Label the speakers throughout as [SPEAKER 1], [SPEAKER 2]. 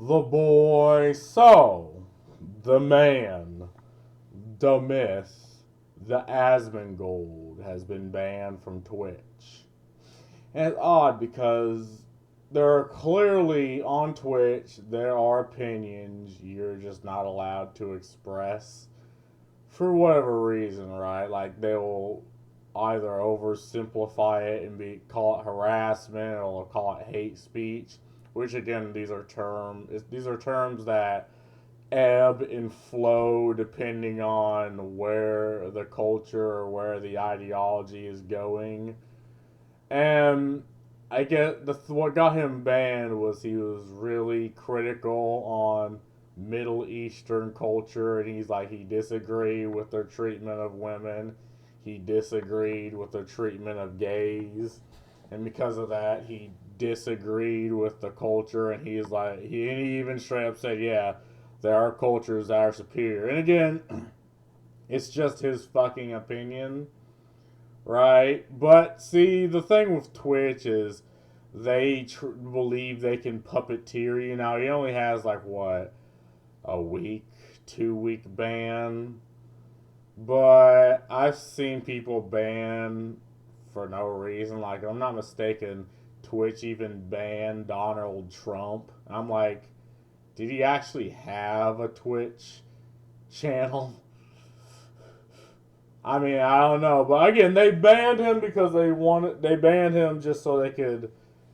[SPEAKER 1] The boy, so, the man, the myth, the Asmongold has been banned from Twitch. And it's odd because there are clearly on Twitch, there are opinions you're just not allowed to express for whatever reason, right? Like they will either oversimplify it and be call it harassment or call it hate speech, which again these are terms that ebb and flow depending on where the culture or where the ideology is going. And I get what got him banned was he was really critical on Middle Eastern culture, and he disagreed with their treatment of women. He disagreed with their treatment of gays, and because of that, he disagreed with the culture. And he even straight up said, "Yeah, there are cultures that are superior." And again, it's just his fucking opinion, right? But see, the thing with Twitch is believe they can puppeteer you. Now he only has like what, a week, 2 week ban, but I've seen people ban for no reason. Like, if I'm not mistaken, Twitch even banned Donald Trump. I'm like, did he actually have a Twitch channel? I mean, I don't know, but again, they banned him because they banned him just so they could,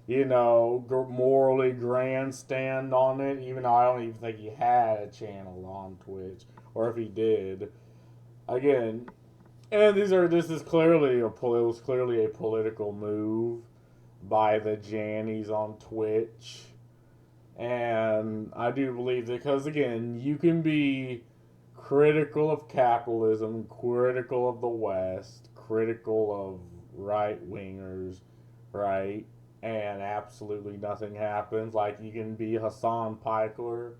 [SPEAKER 1] morally grandstand on it. Even though I don't even think he had a channel on Twitch, or if he did, again, and this is clearly it was clearly a political move by the Jannies on Twitch, and I do believe that because again, you can be critical of capitalism, critical of the West, critical of right wingers, right? And absolutely nothing happens. Like you can be Hassan Piker,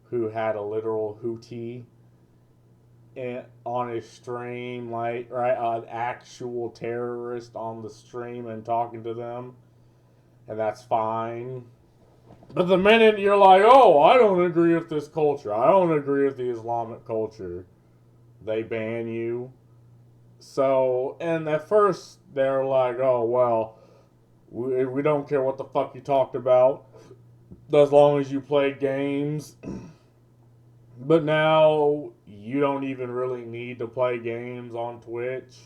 [SPEAKER 1] who had a literal hootie on his stream, like right, an actual terrorist on the stream and talking to them, and that's fine. But the minute you're like, oh, I don't agree with this culture, I don't agree with the Islamic culture, they ban you. So, and at first they're like, oh, well, we don't care what the fuck you talked about as long as you play games. But now you don't even really need to play games on Twitch.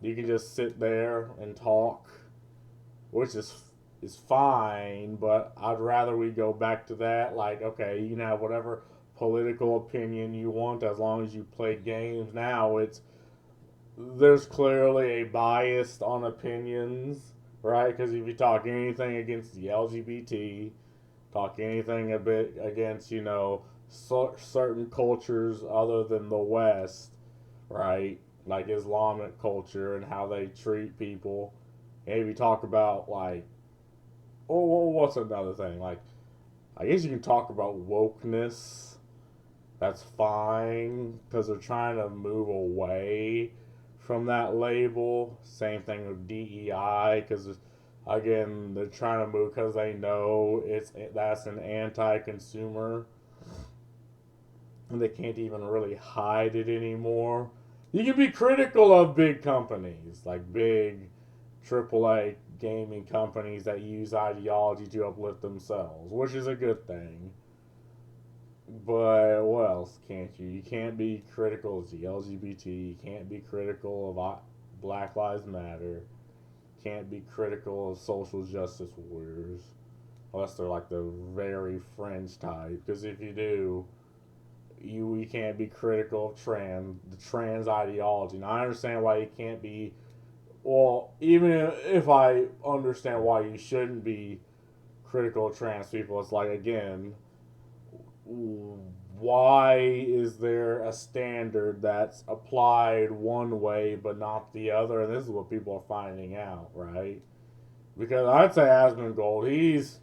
[SPEAKER 1] You can just sit there and talk, which is fine, but I'd rather we go back to that. Like, okay, you can have whatever political opinion you want as long as you play games. Now there's clearly a bias on opinions, right? Because if you talk anything against the LGBT, talk anything a bit against, certain cultures other than the West, right? Like Islamic culture and how they treat people. And if you talk about like, oh, what's another thing? Like, I guess you can talk about wokeness. That's fine because they're trying to move away from that label. Same thing with DEI because again they're trying to move because they know that's an anti-consumer and they can't even really hide it anymore. You can be critical of big companies like big AAA gaming companies that use ideology to uplift themselves, which is a good thing. But what else can't you? You can't be critical of the LGBT. You can't be critical of Black Lives Matter. You can't be critical of social justice warriors. Unless they're like the very fringe type. Because if you do, you can't be critical of the trans ideology. Now I understand why you can't be. Well, even if I understand why you shouldn't be critical of trans people, it's like again, why is there a standard that's applied one way but not the other? And this is what people are finding out, right? Because I'd say Asmongold, he's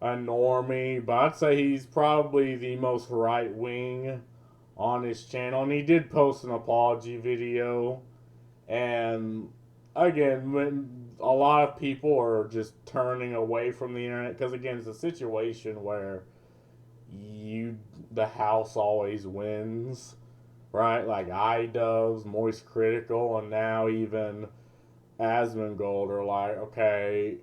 [SPEAKER 1] a normie, but I'd say he's probably the most right wing on his channel. And he did post an apology video. And again, when a lot of people are just turning away from the internet, because again, it's a situation where the house always wins, right? Like iDoves, Moist Critical, and now even Asmongold are like, okay,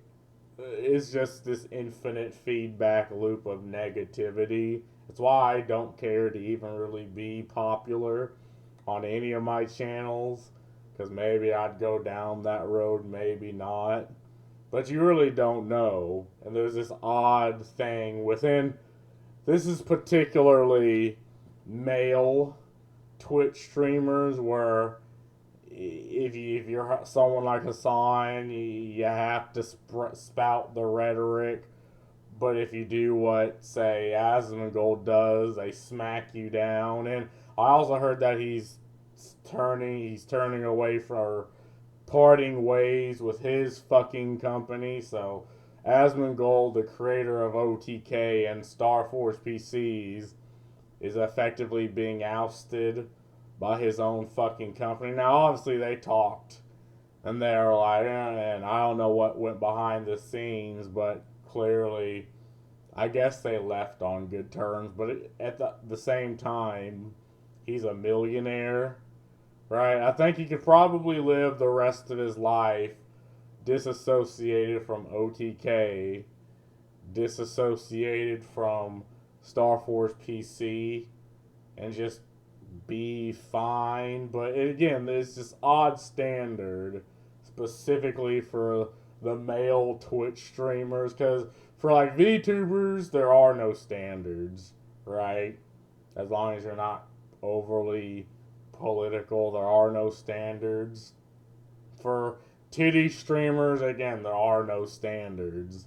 [SPEAKER 1] it's just this infinite feedback loop of negativity. It's why I don't care to even really be popular on any of my channels, because maybe I'd go down that road, maybe not. But you really don't know. And there's this odd thing within. This is particularly male Twitch streamers where if you're someone like Hassan, you have to spout the rhetoric. But if you do what, say, Asmongold does, they smack you down. And I also heard that he's turning away from parting ways with his fucking company. So Asmongold, the creator of OTK and Star Force PCs, is effectively being ousted by his own fucking company. Now, obviously, they talked, and they're like, and I don't know what went behind the scenes, but clearly, I guess they left on good terms. But at the same time, he's a millionaire, right? I think he could probably live the rest of his life disassociated from OTK, disassociated from Star Force PC, and just be fine. But again, there's this odd standard specifically for the male Twitch streamers, because for like VTubers, there are no standards, right? As long as you're not overly political, there are no standards. For titty streamers, again, there are no standards.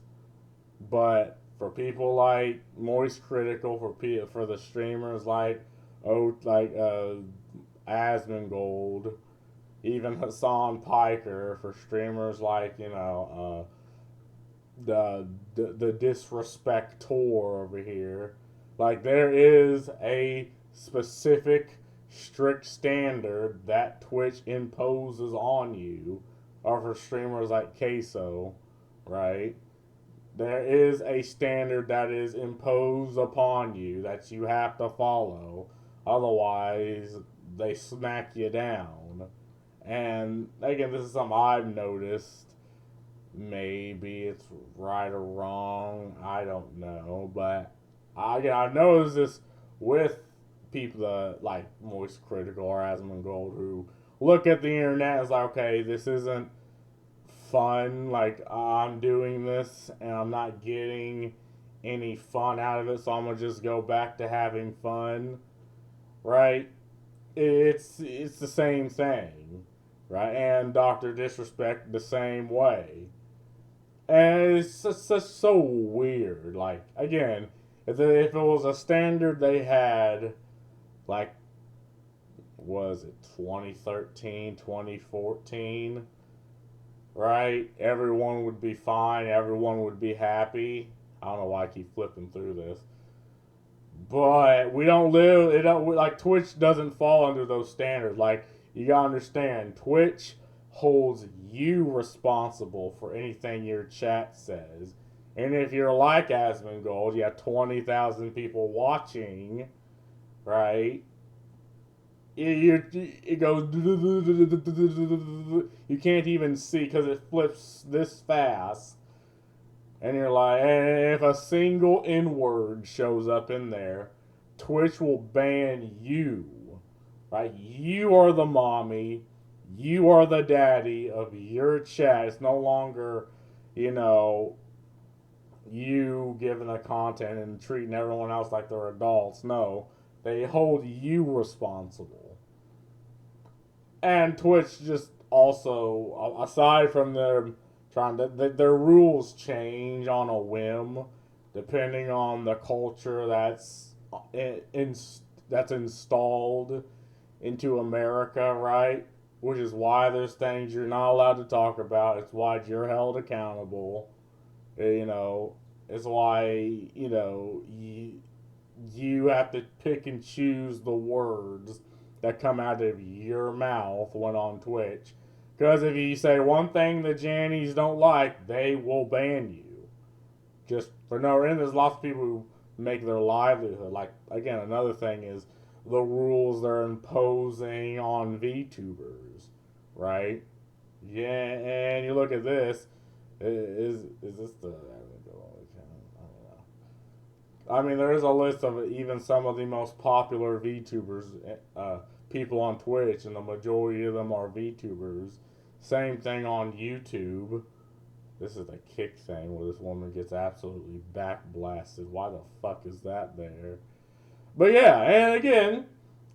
[SPEAKER 1] But for people like Moist Critical, for the streamers like Asmongold, even Hassan Piker, for streamers like the disrespector over here, like there is a specific strict standard that Twitch imposes on you, or for streamers like Queso, right? There is a standard that is imposed upon you that you have to follow. Otherwise, they smack you down. And again, this is something I've noticed. Maybe it's right or wrong. I don't know. But I noticed this with people that like Moist Critical or Asmongold who look at the internet and is like, okay, this isn't fun. Like, I'm doing this and I'm not getting any fun out of it, so I'm gonna just go back to having fun, right? It's the same thing, right? And Doctor Disrespect the same way, and it's just so weird. Like, again, if it was a standard they had, like, was it 2013, 2014? Right? Everyone would be fine. Everyone would be happy. I don't know why I keep flipping through this. But we don't live, it don't, like, Twitch doesn't fall under those standards. Like, you gotta understand, Twitch holds you responsible for anything your chat says. And if you're like Asmongold, you have 20,000 people watching, right? It goes, you can't even see because it flips this fast, and you're like, and if a single N-word shows up in there, Twitch will ban you, right? You are the mommy, you are the daddy of your chat. It's no longer, you giving the content and treating everyone else like they're adults. No, they hold you responsible. And Twitch just also, aside from their rules change on a whim, depending on the culture that's installed into America, right? Which is why there's things you're not allowed to talk about. It's why you're held accountable. It's why you have to pick and choose the words that come out of your mouth when on Twitch. Because if you say one thing the Jannies don't like, they will ban you. Just for no reason. There's lots of people who make their livelihood. Like, again, another thing is the rules they're imposing on VTubers, right? Yeah, and you look at this. Is this the? I mean, there is a list of even some of the most popular VTubers, people on Twitch, and the majority of them are VTubers. Same thing on YouTube. This is the kick thing where this woman gets absolutely backblasted. Why the fuck is that there? But yeah, and again,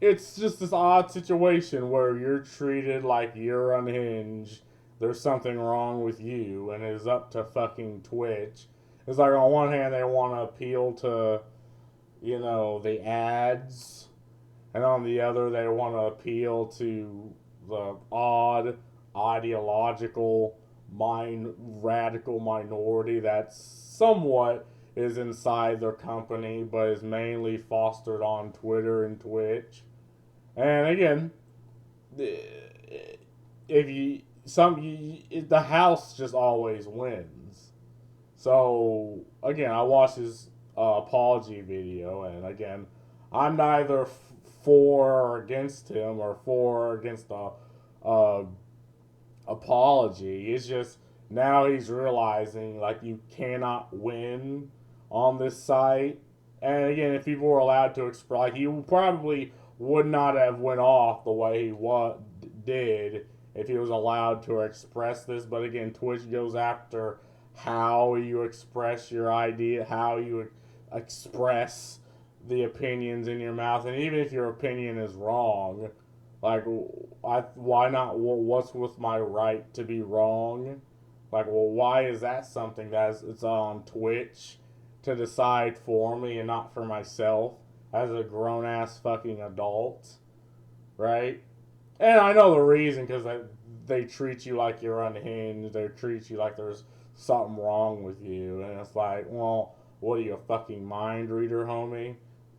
[SPEAKER 1] it's just this odd situation where you're treated like you're unhinged. There's something wrong with you, and it's up to fucking Twitch. It's like on one hand they want to appeal to, the ads, and on the other they want to appeal to the odd ideological radical minority that's somewhat is inside their company, but is mainly fostered on Twitter and Twitch. And again, if you the house just always wins. So again, I watched his apology video, and again, I'm neither for or against him or for or against the uh, apology. It's just now he's realizing like you cannot win on this site. And again, if people were allowed to express, like he probably would not have went off the way he did if he was allowed to express this. But again, Twitch goes after how you express your idea, how you express the opinions in your mouth, and even if your opinion is wrong, like, why not? What's with my right to be wrong? Like, well, why is that something it's on Twitch to decide for me and not for myself as a grown ass fucking adult, right? And I know the reason, because they treat you like you're unhinged. They treat you like there's something wrong with you, and it's like, well, what are you, a fucking mind reader, homie?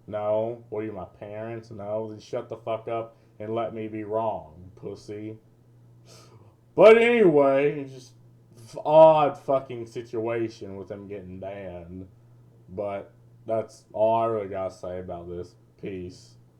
[SPEAKER 1] No. What are you, my parents? No. Then shut the fuck up and let me be wrong, pussy. But anyway, it's just odd fucking situation with him getting banned. But that's all I really gotta say about this. Peace.